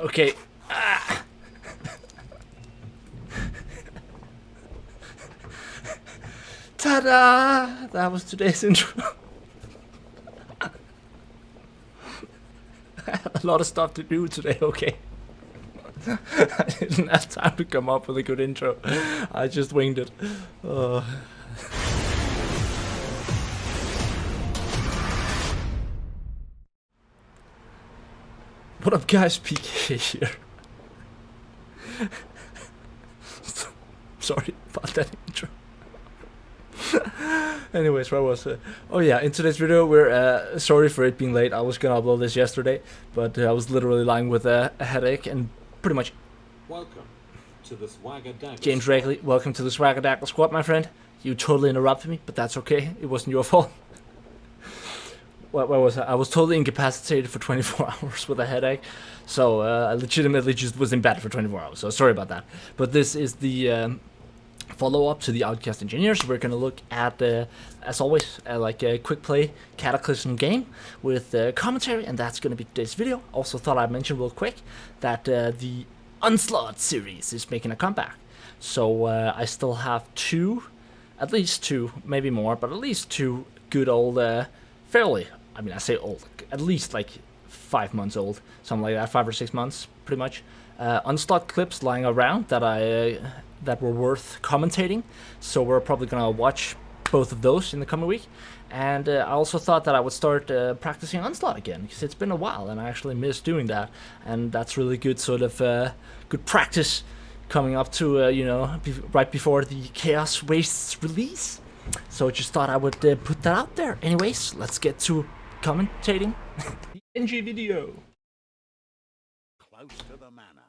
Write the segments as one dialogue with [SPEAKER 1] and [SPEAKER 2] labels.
[SPEAKER 1] Okay. Ah. Ta-da! That was today's intro. I had a lot of stuff to do today, okay? I didn't have time to come up with a good intro. I just winged it. What up, guys? PK here. Sorry about that intro. Anyways, where was it? Oh yeah, in today's video, we're sorry for it being late. I was gonna upload this yesterday, but I was literally lying with a headache and pretty much.
[SPEAKER 2] Welcome to the 𝒮𝔞𝔤𝔢𝔯𝒮𝔮𝔲𝔞.
[SPEAKER 1] James Wrigley, welcome to the 𝒮𝔮𝔲𝔞𝔡, my friend. You totally interrupted me, but that's okay. It wasn't your fault. Where was I? I was totally incapacitated for 24 hours with a headache, so I legitimately just was in bed for 24 hours. So sorry about that. But this is the follow-up to the Outcast engineers. We're gonna look at, as always, like a quick play Cataclysm game with commentary, and that's gonna be today's video. Also thought I'd mention real quick that the Onslaught series is making a comeback. So I still have at least two, maybe more, but at least two good old, fairly, I mean, I say old, at least like 5 months old, something like that, 5 or 6 months, pretty much. Onslaught clips lying around that were worth commentating, so we're probably gonna watch both of those in the coming week. And I also thought that I would start practicing Onslaught again, because it's been a while and I actually miss doing that, and that's really good sort of good practice coming up to you know, right before the Chaos Wastes release. So I just thought I would put that out there. Anyways, let's get to commentating the NG video.
[SPEAKER 3] Close to the manor.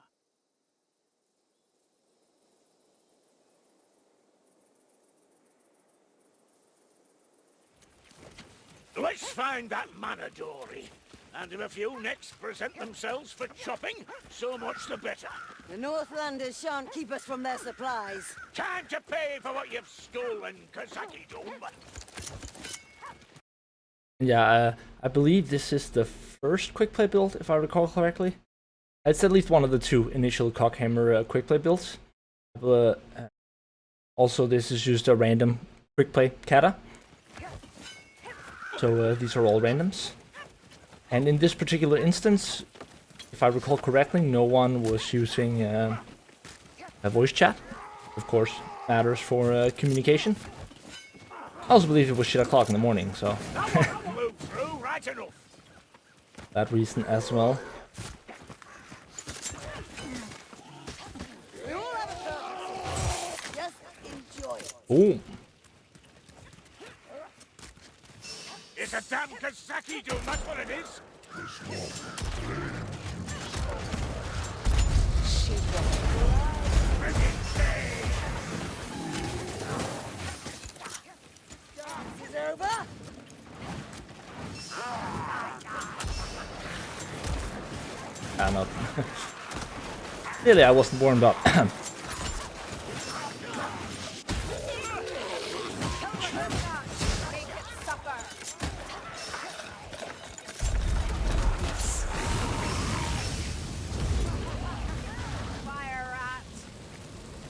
[SPEAKER 3] Let's find that manor, Dory. And if a few necks present themselves for chopping, so much the better.
[SPEAKER 4] The Northlanders shan't keep us from their supplies.
[SPEAKER 3] Time to pay for what you've stolen, 𝒮𝔴𝔞𝔤𝔢𝔯𝒮𝔮𝔲𝔞𝔄𝔬𝒻.
[SPEAKER 1] Yeah, I believe this is the first quick play build, if I recall correctly. It's at least one of the two initial Cockhammer quick play builds. Also, this is just a random quick play kata. So these are all randoms. And in this particular instance, if I recall correctly, no one was using a voice chat. Of course, matters for communication. I also believe it was shit o'clock in the morning, so that reason as well.
[SPEAKER 4] Just enjoy it.
[SPEAKER 1] Boom.
[SPEAKER 3] It's a damn 𝒮𝔴𝔞𝔤𝔤𝔢𝔯𝒮, that's what it is.
[SPEAKER 4] Dance is over.
[SPEAKER 1] Not. Really, I wasn't warmed up.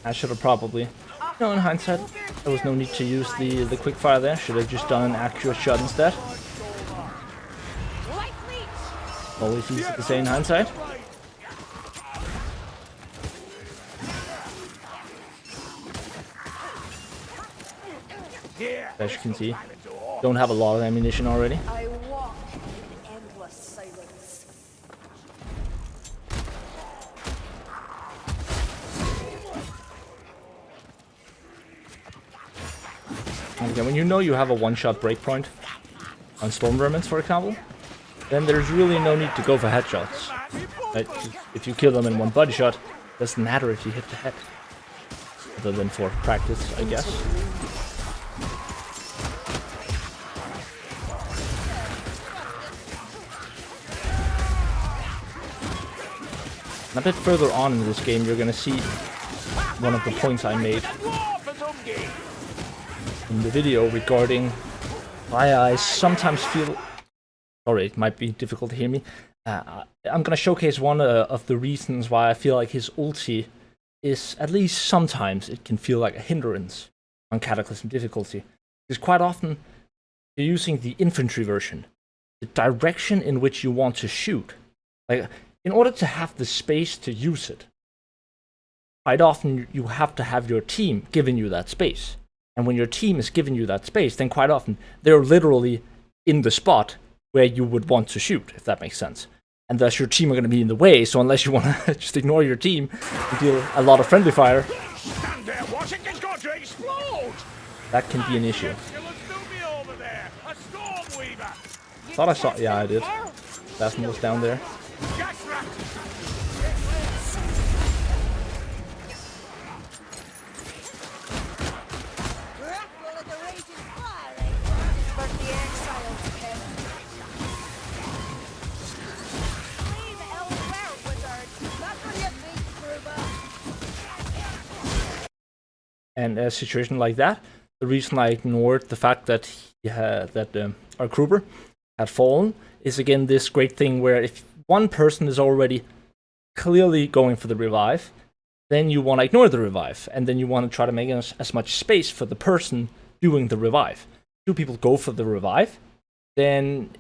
[SPEAKER 1] I should have probably, in hindsight, there was no need to use the quick fire there. Should have just done an accurate shot instead. Always easy to say in hindsight. As you can see, don't have a lot of ammunition already.
[SPEAKER 4] I walk in endless silence.
[SPEAKER 1] Okay, when you know you have a one-shot breakpoint on storm vermins, for example, then there's really no need to go for headshots. Right? If you kill them in one body shot, doesn't matter if you hit the head. Other than for practice, I guess. And a bit further on in this game, you're gonna see one of the points I made in the video regarding why I sometimes feel Sorry, it might be difficult to hear me. I'm gonna showcase one of the reasons why I feel like his ulti is, at least sometimes, it can feel like a hindrance on Cataclysm difficulty. Because quite often, you're using the infantry version. The direction in which you want to shoot, like, in order to have the space to use it, quite often you have to have your team giving you that space. And when your team is giving you that space, then quite often they're literally in the spot where you would want to shoot, if that makes sense. And thus your team are going to be in the way, so unless you want to just ignore your team and deal a lot of friendly fire,
[SPEAKER 3] Stand there, watch it, going to explode!
[SPEAKER 1] that can be an issue.
[SPEAKER 3] Over there, a stormweaver!
[SPEAKER 1] Thought I saw, yeah, I did. 𝒮𝔞𝔤𝔢𝔯𝔮𝔲𝔞𝔤𝔄𝔄 was down there. And a situation like that, the reason I ignored the fact that our Kruber had fallen is again this great thing where if one person is already clearly going for the revive, then you want to ignore the revive, and then you want to try to make as much space for the person doing the revive. Two people go for the revive, then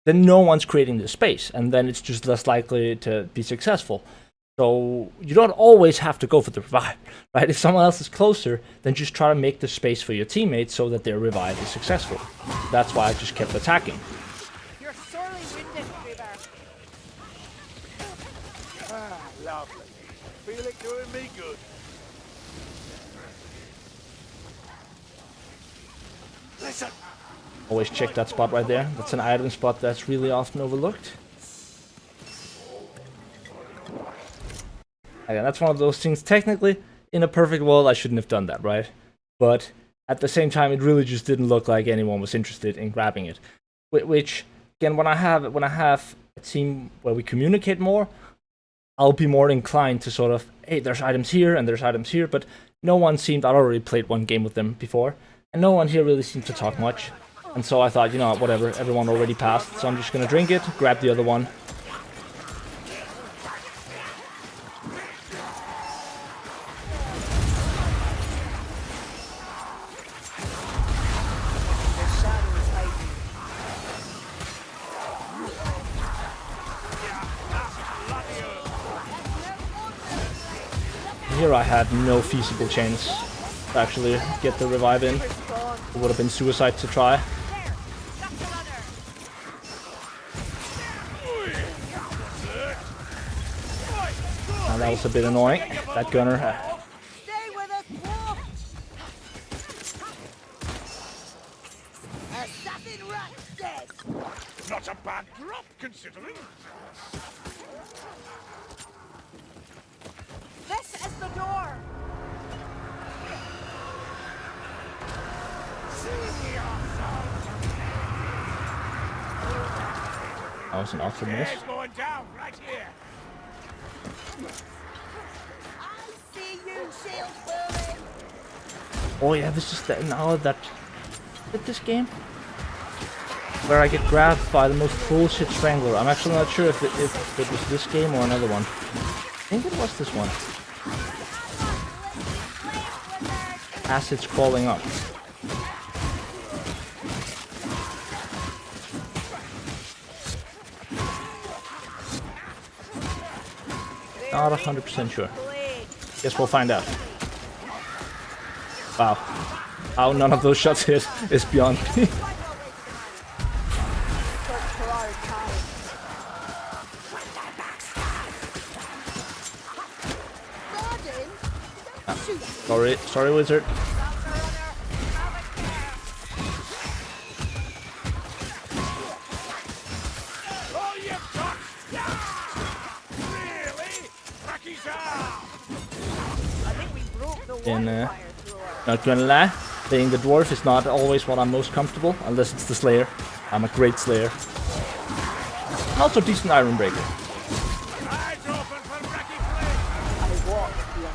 [SPEAKER 1] no one's creating the space, and then it's just less likely to be successful. So you don't always have to go for the revive, right? If someone else is closer, then just try to make the space for your teammates so that their revive is successful. That's why I just kept attacking.
[SPEAKER 5] You're sorely winded, Kruber.
[SPEAKER 3] Ah, lovely. Feel it doing me good. Listen.
[SPEAKER 1] Always check that spot right there. That's an item spot that's really often overlooked. Again, that's one of those things, technically, in a perfect world, I shouldn't have done that, right? But at the same time, it really just didn't look like anyone was interested in grabbing it. Which, again, when I have a team where we communicate more, I'll be more inclined to sort of, hey, there's items here and there's items here, but no one seemed, I'd already played one game with them before, and no one here really seemed to talk much. And so I thought, you know, whatever, everyone already passed, so I'm just gonna drink it, grab the other one. Here I had no feasible chance to actually get the revive in. It would have been suicide to try. And that was a bit annoying. That gunner.
[SPEAKER 4] Stay with us, Wolf! Assassin rat dead!
[SPEAKER 3] Not a bad drop, considering.
[SPEAKER 5] This is the door.
[SPEAKER 1] That was an awful miss.
[SPEAKER 3] It's going down right here.
[SPEAKER 4] I see you, shield burning!
[SPEAKER 1] Oh yeah, this is the, now that this game where I get grabbed by the most bullshit strangler. I'm actually not sure if it was this game or another one. I think it was this one. As it's crawling up. Not 100% sure. Guess we'll find out. Wow. How none of those shots hit is beyond me. Sorry, wizard. Not gonna lie, playing the dwarf is not always what I'm most comfortable, unless it's the slayer. I'm a great slayer. And also decent iron breaker.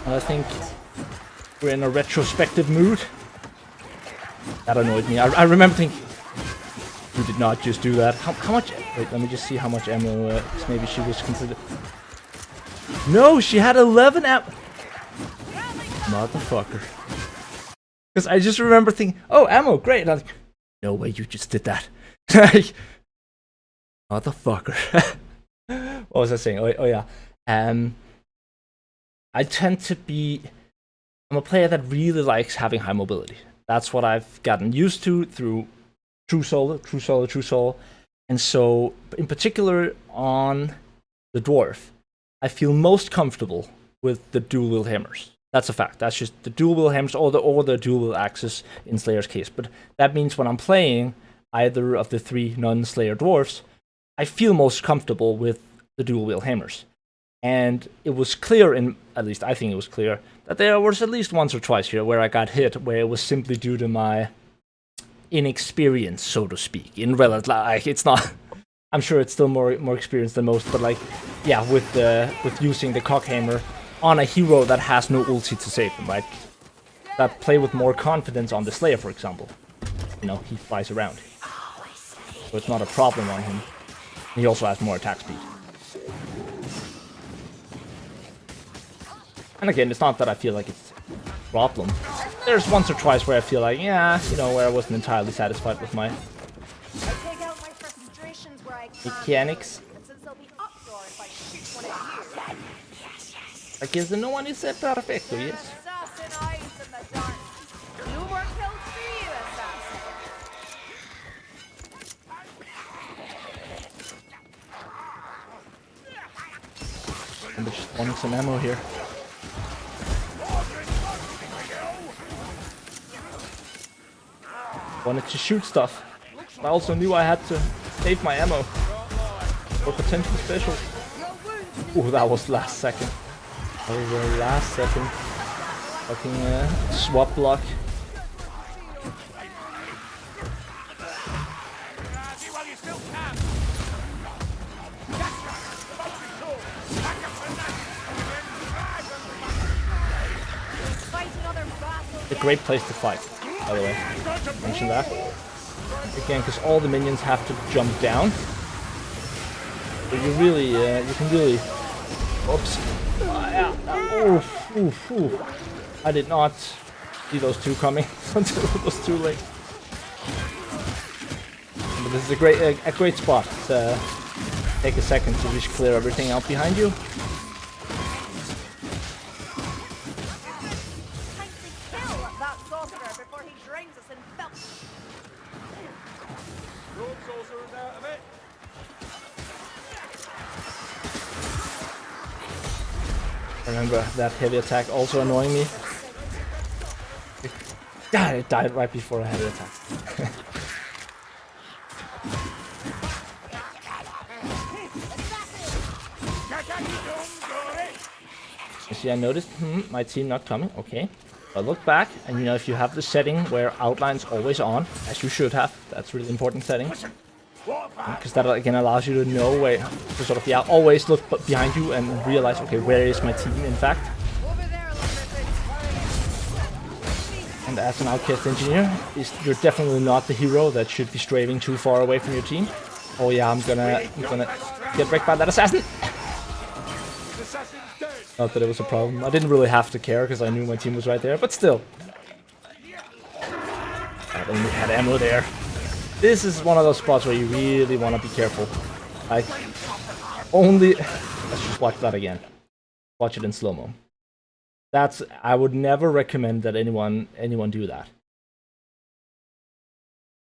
[SPEAKER 1] And I think we're in a retrospective mood. That annoyed me. I remember thinking, You did not just do that. How much? Wait, let me just see how much ammo. Maybe she was completed. No, she had 11 ammo. Motherfucker. Because I just remember thinking, oh, ammo, great. And I was like, no way, you just did that. Motherfucker. What was I saying? Oh yeah. I tend to be. I'm a player that really likes having high mobility. That's what I've gotten used to through True Soul. And so, in particular on the Dwarf, I feel most comfortable with the dual-wield hammers. That's a fact. That's just the dual-wield hammers or the dual-wield axes in Slayer's case. But that means when I'm playing either of the 3 non-Slayer Dwarfs, I feel most comfortable with the dual-wield hammers. And it was clear, at least I think it was clear, that there was at least once or twice here where I got hit, where it was simply due to my inexperience, so to speak. In relative, like, it's not. I'm sure it's still more experienced than most, but like, yeah, with using the cockhammer on a hero that has no ulti to save him, right? That play with more confidence on the Slayer, for example. You know, he flies around, so it's not a problem on him. He also has more attack speed. And again, it's not that I feel like it's a problem. There's once or twice where I feel like, yeah, you know, where I wasn't entirely satisfied with my mechanics. Like, is no one is perfecto, yes. I'm just wanting some ammo here. Wanted to shoot stuff. I also knew I had to save my ammo for potential special. Ooh, that was last second. That was the last second. Fucking swap block. A great place to fight, by the way. Mention that. Again, because all the minions have to jump down. But you really, you can really... Oops. Oof. I did not see those two coming until it was too late. But this is a great spot to take a second to just clear everything out behind you. Remember that heavy attack also annoying me. God, it died right before a heavy attack. You see, I noticed my team not coming. Okay. I look back, and you know, if you have the setting where outline's always on, as you should have, that's a really important setting. Because that again allows you to know where to sort of, yeah, always look behind you and realize, okay, where is my team in fact. And as an Outcast engineer, you're definitely not the hero that should be straying too far away from your team. Oh yeah, I'm gonna get wrecked by that assassin. Not that it was a problem. I didn't really have to care because I knew my team was right there, but still. I only had ammo there. This is one of those spots where you really want to be careful. Like, only... Let's just watch that again. Watch it in slow-mo. That's... I would never recommend that anyone do that.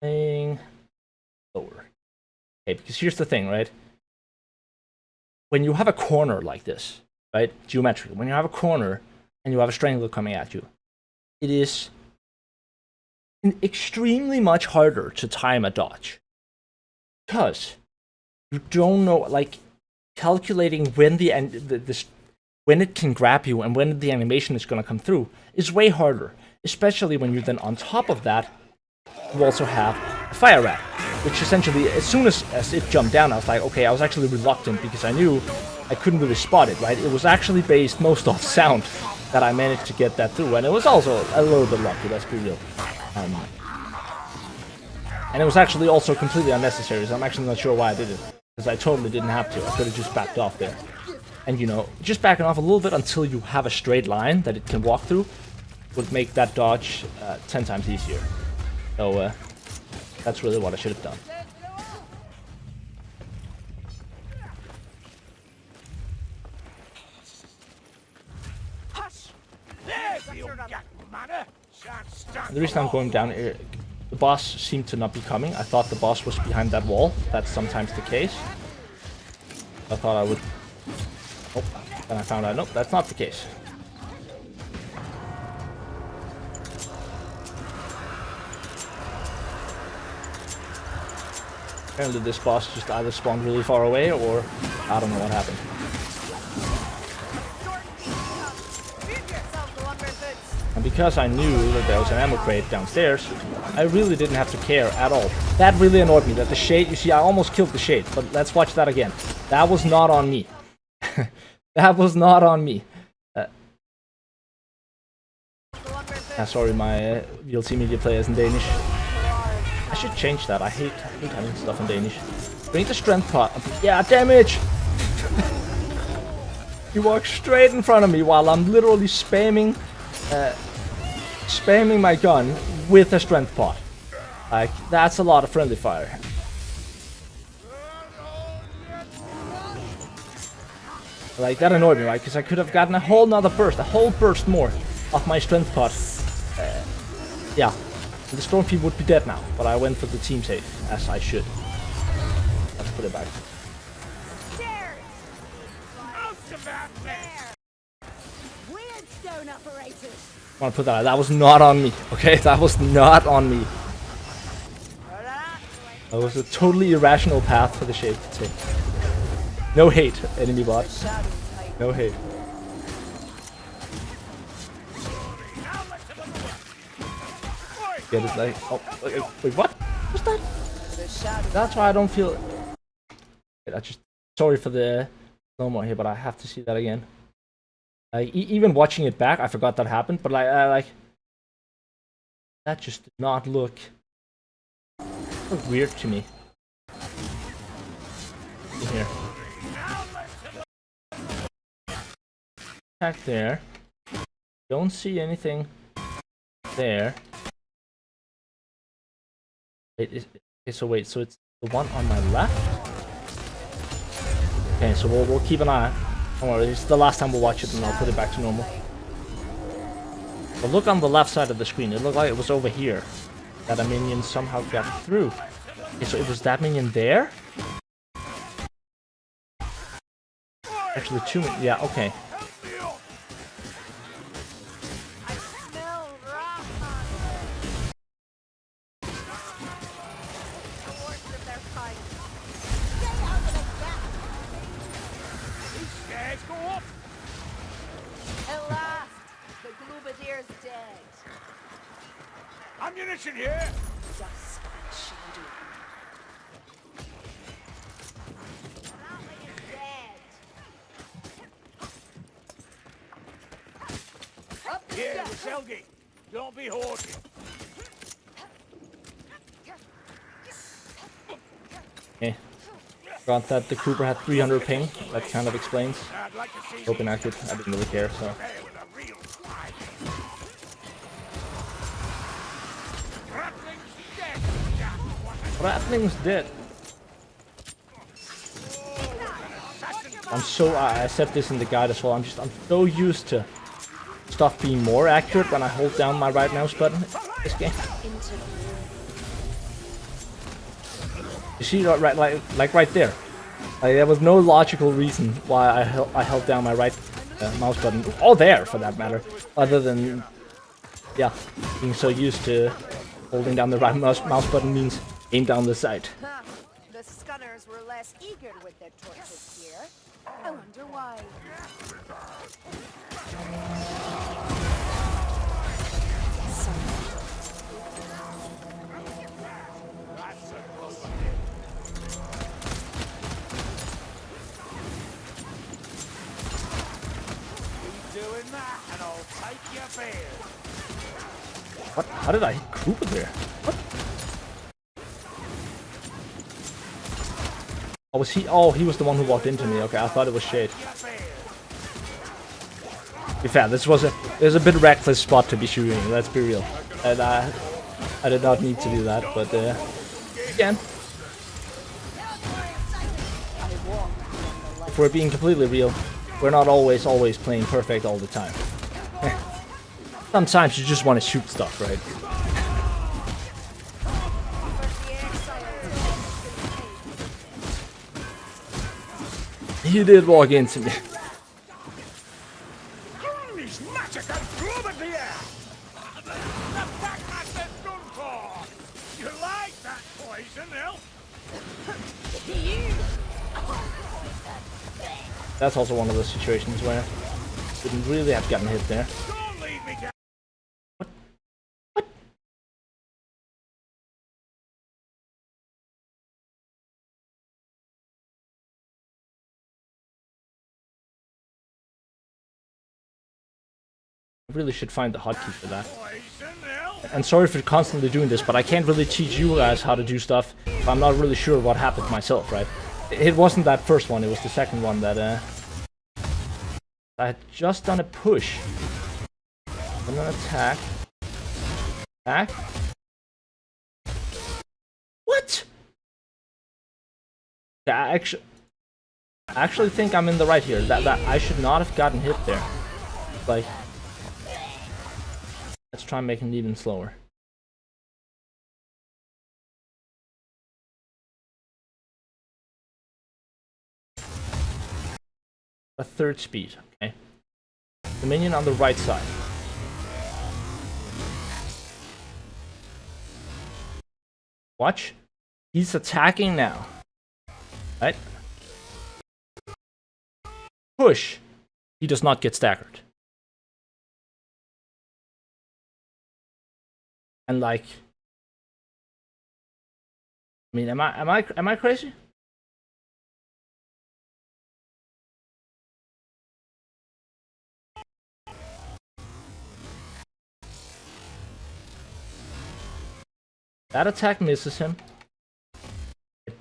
[SPEAKER 1] Playing... Lower. Okay, because here's the thing, right? When you have a corner like this, right? Geometrically, when you have a corner and you have a strangler coming at you, it is extremely much harder to time a dodge. Because you don't know, like, calculating when when it can grab you and when the animation is going to come through is way harder. Especially when you're then on top of that, you also have a fire rat, which essentially, as soon as it jumped down, I was like, okay, I was actually reluctant because I knew I couldn't really spot it, right? It was actually based most off sound that I managed to get that through, and it was also a little bit lucky, let's be real. And it was actually also completely unnecessary, so I'm actually not sure why I did it. Because I totally didn't have to. I could have just backed off there. And you know, just backing off a little bit until you have a straight line that it can walk through would make that dodge 10 times easier. So that's really what I should have done. And the reason I'm going down here, the boss seemed to not be coming. I thought the boss was behind that wall. That's sometimes the case. I thought I would... Oh, and I found out, nope, that's not the case. Apparently this boss just either spawned really far away, or I don't know what happened. And because I knew that there was an ammo crate downstairs, I really didn't have to care at all. That really annoyed me, that the shade, you see, I almost killed the shade, but let's watch that again. That was not on me. That was not on me. Sorry, my VLC media player is in Danish. I should change that. I hate having stuff in Danish. Bring the strength pot. Yeah, damage! You walk straight in front of me while I'm literally spamming my gun with a strength pot. Like, that's a lot of friendly fire. Like, that annoyed me, right? Because I could have gotten a whole burst more of my strength pot. Yeah. The storm people would be dead now, but I went for the team save, as I should. Let's put it back.
[SPEAKER 4] Weird stone operators.
[SPEAKER 1] I want to put that out. That was not on me, okay? That was not on me. That was a totally irrational path for the shade to take. No hate, enemy bot. No hate. Get it, like, oh, wait, what? What's that? That's why I don't feel... Wait, I just... Sorry for the slow-mo here, but I have to see that again. Like, even watching it back, I forgot that happened, but like... That just did not look weird to me. In here. Back there. Don't see anything there. Okay, so it's the one on my left? Okay, so we'll keep an eye. Don't worry, it's the last time we'll watch it and I'll put it back to normal. But look on the left side of the screen, it looked like it was over here that a minion somehow got through. Okay, so it was that minion there? Actually, two minions, yeah, okay.
[SPEAKER 3] Ammunition here! Here, 𝒮𝔞𝔤𝔢𝔯𝒮𝔮𝔲𝔞𝔞. Don't be horsey.
[SPEAKER 1] Okay. Forgot that the Cooper had 300 ping. That kind of explains. Open accurate. I didn't really care, so. Ratling's dead. I said this in the guide as well. I'm so used to stuff being more accurate when I hold down my right mouse button in this game. You see, right, like right there. Like, there was no logical reason why I held down my right mouse button, or there for that matter, other than, yeah, being so used to holding down the right mouse button means aim down the sight.
[SPEAKER 5] The Skunners were less eager with their torches here. I wonder why.
[SPEAKER 3] Doing that, and I'll take your beard.
[SPEAKER 1] What? How did I hit Cooper there? What? Oh, was he? Oh, he was the one who walked into me. Okay, I thought it was Shade. To be fair, there's a bit reckless spot to be shooting. Let's be real. And I did not need to do that, but again, if we're being completely real, we're not always playing perfect all the time. Sometimes you just want to shoot stuff, right? He did walk into me.
[SPEAKER 3] You like that poison, Hill?
[SPEAKER 1] That's also one of those situations where didn't really have gotten hit there.
[SPEAKER 3] Don't leave me down.
[SPEAKER 1] I really should find the hotkey for that.
[SPEAKER 3] Poison, Hill?
[SPEAKER 1] And sorry for constantly doing this, but I can't really teach you guys how to do stuff if I'm not really sure what happened myself, right? It wasn't that first one, it was the second one that I had just done a push. And an attack. Attack? What? Yeah, I actually think I'm in the right here. That I should not have gotten hit there. Like, let's try making it even slower. A third speed, okay. The minion on the right side. Watch. He's attacking now. Right? Push. He does not get staggered. And like, I mean, am I crazy? That attack misses him.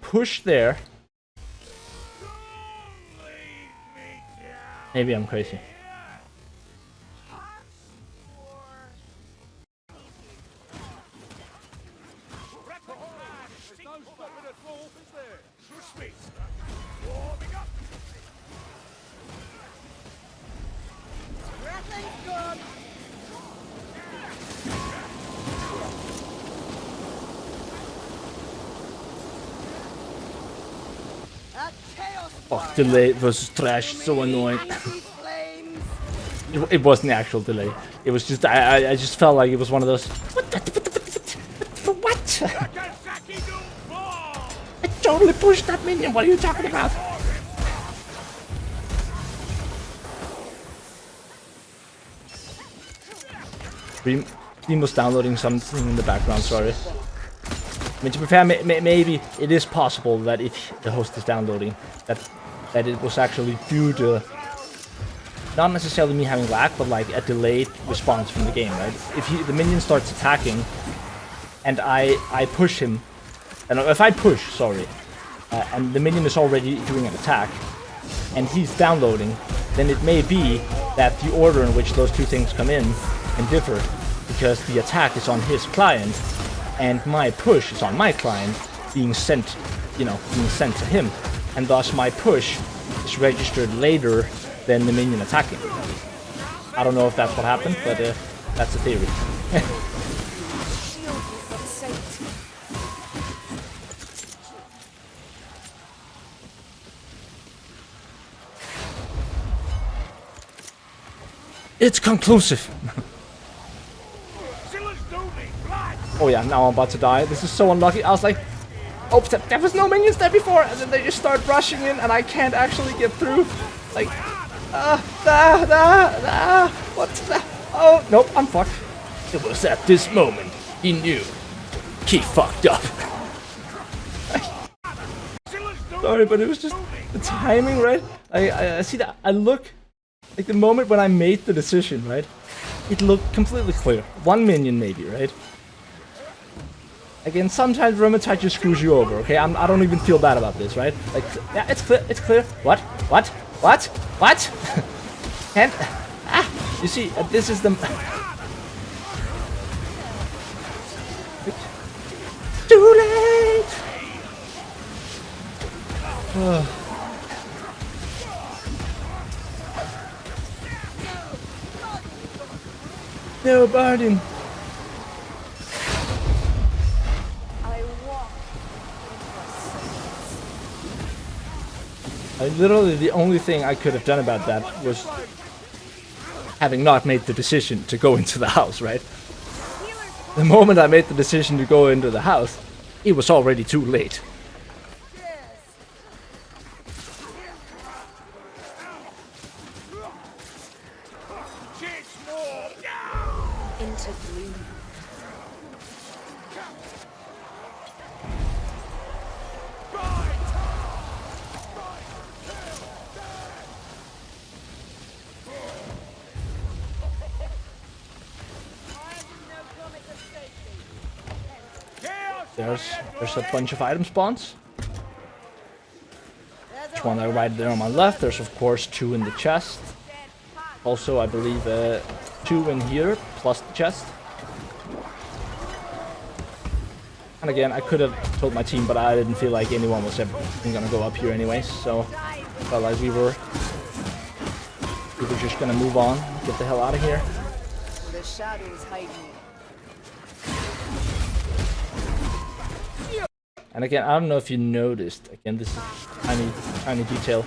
[SPEAKER 1] Push there. Maybe I'm crazy. Oh, delay versus trash, so annoying. It wasn't the actual delay. It was just I just felt like it was one of those. What? I totally pushed that minion. What are you talking about? Steam was downloading something in the background. Sorry. I mean, to be fair, maybe it is possible that if the host is downloading, that it was actually due to not necessarily me having lag, but like a delayed response from the game, right? If the minion starts attacking, and I push him, and if I push, sorry, and the minion is already doing an attack, and he's downloading, then it may be that the order in which those two things come in can differ, because the attack is on his client, and my push is on my client, being sent, being sent to him, and thus my push is registered later than the minion attacking. I don't know if that's what happened, but that's a theory. It's conclusive. Oh yeah, now I'm about to die. This is so unlucky. I was like, oh, there was no minions there before, and then they just start rushing in, and I can't actually get through. Like, what's that? Oh, nope, I'm fucked. It was at this moment he knew he fucked up. Sorry, but it was just the timing, right? I see that. I look, like the moment when I made the decision, right? It looked completely clear. One minion maybe, right? Again, sometimes Vermintide just screws you over, okay? I don't even feel bad about this, right? Like, yeah, it's clear, it's clear. What? What? What? What? Can't... Ah! You see, this is the... Too late! No burden. Literally, the only thing I could have done about that was having not made the decision to go into the house, right? The moment I made the decision to go into the house, it was already too late.
[SPEAKER 5] Into gloom.
[SPEAKER 1] There's a bunch of item spawns. There's one right there on my left. There's of course 2 in the chest. Also, I believe 2 in here plus the chest. And again, I could have told my team, but I didn't feel like anyone was ever gonna go up here anyways. So felt like we were just gonna move on, get the hell out of here.
[SPEAKER 5] The shadows hide me.
[SPEAKER 1] And again, I don't know if you noticed. Again, this is tiny detail.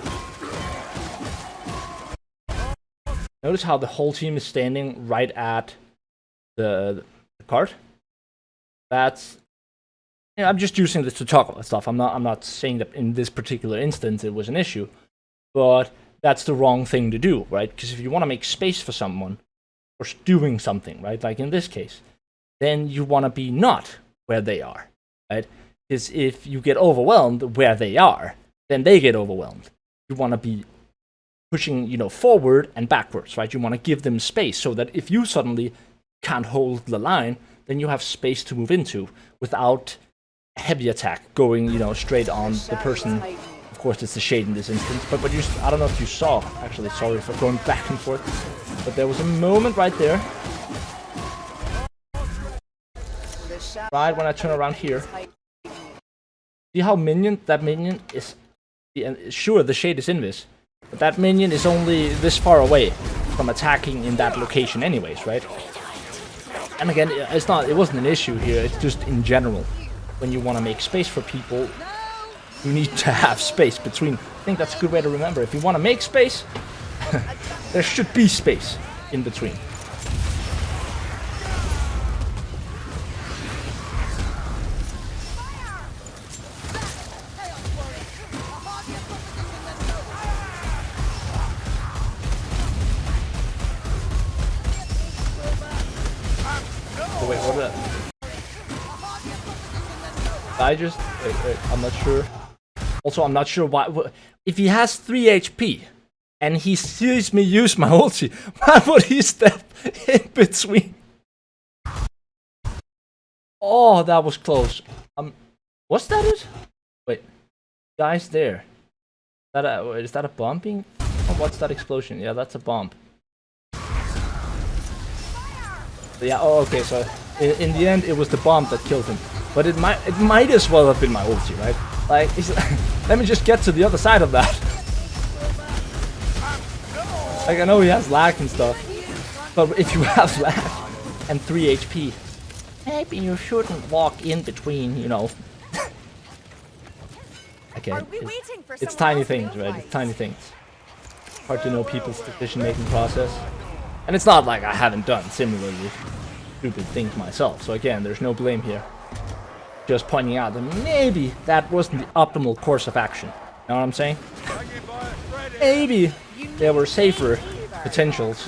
[SPEAKER 1] Notice how the whole team is standing right at the cart. That's... Yeah, I'm just using this to talk about stuff. I'm not saying that in this particular instance it was an issue, but that's the wrong thing to do, right? Because if you want to make space for someone or doing something, right, like in this case, then you want to be not where they are, right? Because if you get overwhelmed where they are, then they get overwhelmed. You want to be pushing, you know, forward and backwards, right? You want to give them space so that if you suddenly can't hold the line, then you have space to move into without a heavy attack going, you know, straight on the person. Of course, it's the shade in this instance, but you, I don't know if you saw. Actually, sorry for going back and forth, but there was a moment right there, right when I turn around here. See how that minion is... Sure, the shade is invis, but that minion is only this far away from attacking in that location anyways, right? And again, it wasn't an issue here, it's just in general. When you want to make space for people, you need to have space between. I think that's a good way to remember. If you want to make space, there should be space in between. Oh, wait, what is that? I just... Wait, I'm not sure. Also, I'm not sure why... If he has 3 HP, and he sees me use my ulti, why would he step in between? Oh, that was close. Was that it? Wait. Guys there. Is that a bombing? Oh, what's that explosion? Yeah, that's a bomb. Yeah, oh, okay, so in the end, it was the bomb that killed him. But it might as well have been my ulti, right? Like, let me just get to the other side of that. Like, I know he has lag and stuff, but if you have lag and 3 HP, maybe you shouldn't walk in between, you know. Okay, it's tiny things, right? It's tiny things. Hard to know people's decision-making process. And it's not like I haven't done similarly stupid things myself, so again, there's no blame here. Just pointing out that maybe that wasn't the optimal course of action. You know what I'm saying? Maybe there were safer potentials.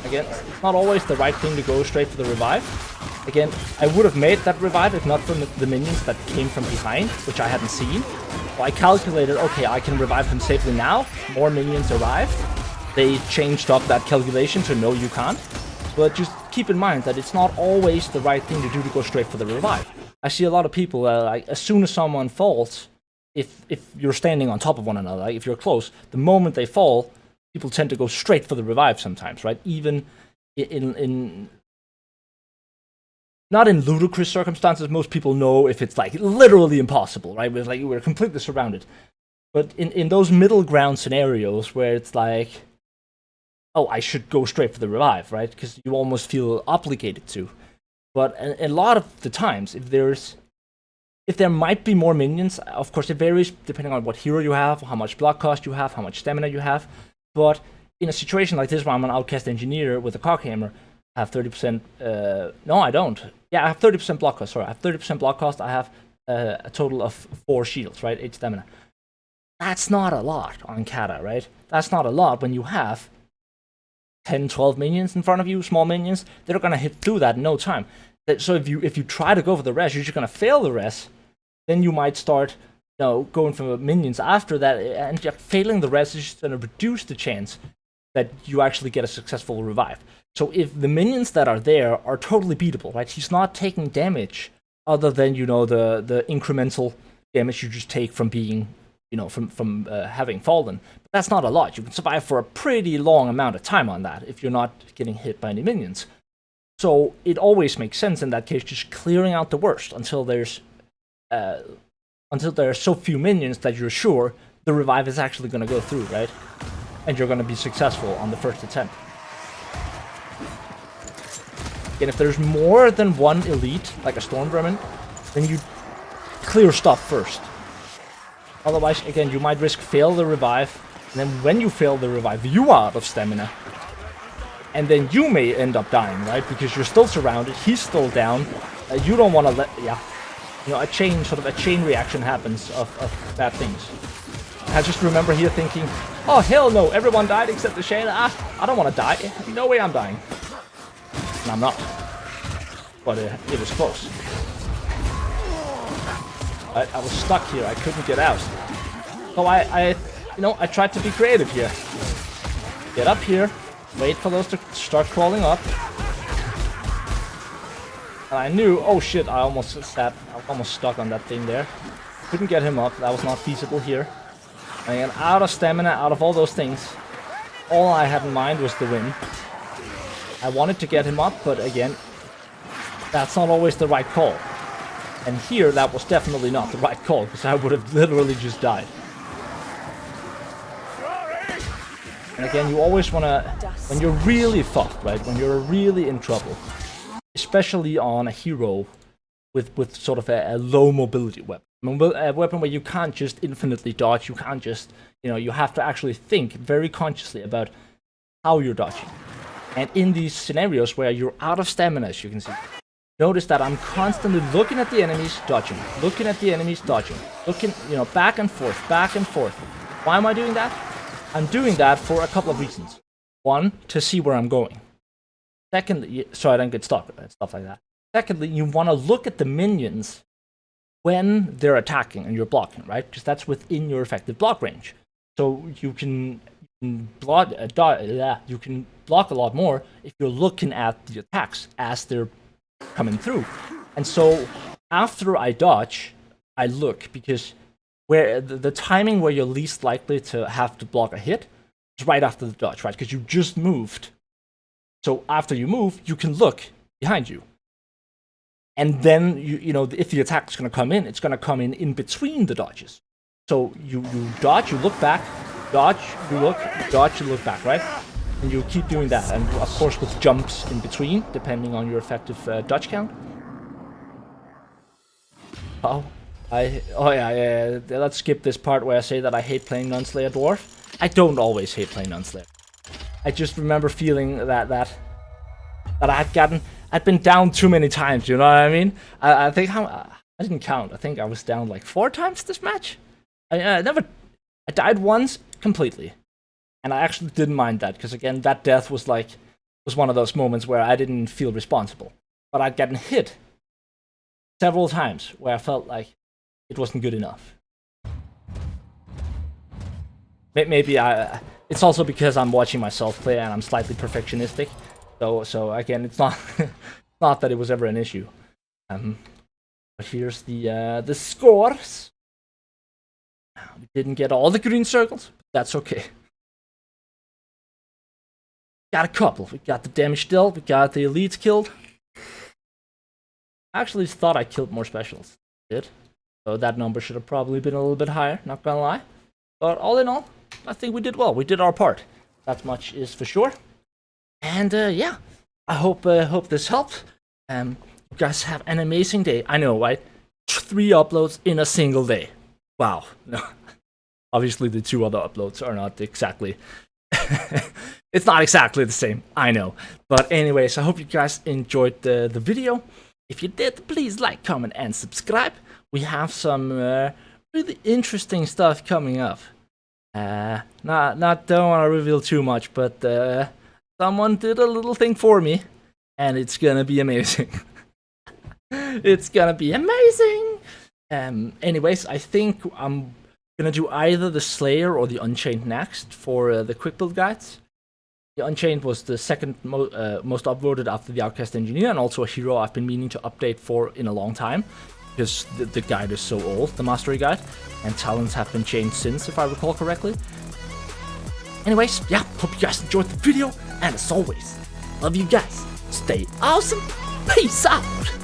[SPEAKER 1] Again, it's not always the right thing to go straight for the revive. Again, I would have made that revive if not for the minions that came from behind, which I hadn't seen. So I calculated, okay, I can revive him safely now. More minions arrived. they changed up that calculation to no, you can't. But just keep in mind that it's not always the right thing to do to go straight for the revive. I see a lot of people, like, as soon as someone falls, if you're standing on top of one another, like if you're close, the moment they fall, people tend to go straight for the revive sometimes, right? Even in not in ludicrous circumstances, most people know if it's like literally impossible, right? We're completely surrounded. But in those middle ground scenarios where it's like, oh, I should go straight for the revive, right? Because you almost feel obligated to. But a lot of the times, if there might be more minions, of course it varies depending on what hero you have, how much block cost you have, how much stamina you have. But in a situation like this where I'm an Outcast engineer with a cockhammer, I have 30%, no I don't. Yeah, I have 30% block cost, sorry. I have 30% block cost, I have a total of 4 shields, right? 8 stamina. That's not a lot on Kata, right? That's not a lot when you have 10, 12 minions in front of you, small minions. They're gonna hit through that in no time. So if you try to go for the res, you're just gonna fail the res. Then you might start, going for minions after that, and failing the res is just gonna reduce the chance that you actually get a successful revive. So if the minions that are there are totally beatable, right? He's not taking damage other than the incremental damage you just take from being, from having fallen. But that's not a lot. You can survive for a pretty long amount of time on that if you're not getting hit by any minions. So it always makes sense in that case just clearing out the worst until there are so few minions that you're sure the revive is actually going to go through, right? And you're going to be successful on the first attempt. Again, if there's more than one elite, like a Storm Vermin, then you clear stuff first. Otherwise, again, you might risk fail the revive, and then when you fail the revive, you are out of stamina. And then you may end up dying, right? Because you're still surrounded, he's still down. You don't want to let, a chain reaction happens of bad things. I just remember here thinking, oh hell no, everyone died except 𝒮𝔄𝔞𝔤𝔢𝔯𝒮𝔮𝔲𝔞𝔄𝔞. I don't want to die. No way I'm dying. And I'm not. But it was close. I was stuck here, I couldn't get out. So I tried to be creative here. Get up here, wait for those to start crawling up. And I knew, oh shit, I almost stuck on that thing there. Couldn't get him up, that was not feasible here. And again, out of stamina, out of all those things, all I had in mind was the win. I wanted to get him up, but again, that's not always the right call. And here, that was definitely not the right call, because I would have literally just died. And again, you always want to, when you're really fucked, right? When you're really in trouble, especially on a hero with sort of a low mobility weapon. A weapon where you can't just infinitely dodge, you can't just, you have to actually think very consciously about how you're dodging. And in these scenarios where you're out of stamina, as you can see, notice that I'm constantly looking at the enemies, dodging, looking at the enemies, dodging, looking, back and forth, back and forth. Why am I doing that? I'm doing that for a couple of reasons. One, to see where I'm going. Secondly, so I don't get stuck and stuff like that. Secondly, you want to look at the minions when they're attacking and you're blocking, right? Because that's within your effective block range. So you can block a lot more if you're looking at the attacks as they're coming through. And so after I dodge, I look, because where the timing where you're least likely to have to block a hit is right after the dodge, right? Because you just moved. So after you move, you can look behind you. And then, if the attack is going to come in, it's going to come in between the dodges. So you dodge, you look back, dodge, you look, dodge, you look back, right? And you keep doing that. And of course with jumps in between, depending on your effective dodge count. Let's skip this part where I say that I hate playing Nunslayer Dwarf. I don't always hate playing Nunslayer. I just remember feeling that I'd been down too many times, you know what I mean? I think I didn't count. I think I was down like 4 times this match. I died once completely. And I actually didn't mind that, because again, that death was one of those moments where I didn't feel responsible. But I'd gotten hit several times where I felt like it wasn't good enough. Maybe It's also because I'm watching myself play and I'm slightly perfectionistic. So again, it's not not that it was ever an issue. But here's the scores. We didn't get all the green circles, but that's okay. Got a couple. We got the damage dealt. We got the elites killed. I actually thought I killed more specials. Did. So that number should have probably been a little bit higher, not gonna lie. But all in all, I think we did well. We did our part. That much is for sure. And yeah, I hope this helped. You guys have an amazing day. I know, right? 3 uploads in a single day. Wow. No. Obviously, the 2 other uploads are not exactly... it's not exactly the same, I know. But anyways, I hope you guys enjoyed the video. If you did, please like, comment, and subscribe. We have some really interesting stuff coming up. Don't want to reveal too much, but someone did a little thing for me, and it's gonna be amazing. It's gonna be amazing. Anyways, I think I'm gonna do either the Slayer or the Unchained next for the quick build guides. The Unchained was the second most upvoted after the Outcast Engineer, and also a hero I've been meaning to update for in a long time, because the guide is so old, the Mastery Guide, and talents have been changed since, if I recall correctly. Anyways, yeah, hope you guys enjoyed the video, and as always, love you guys, stay awesome, peace out!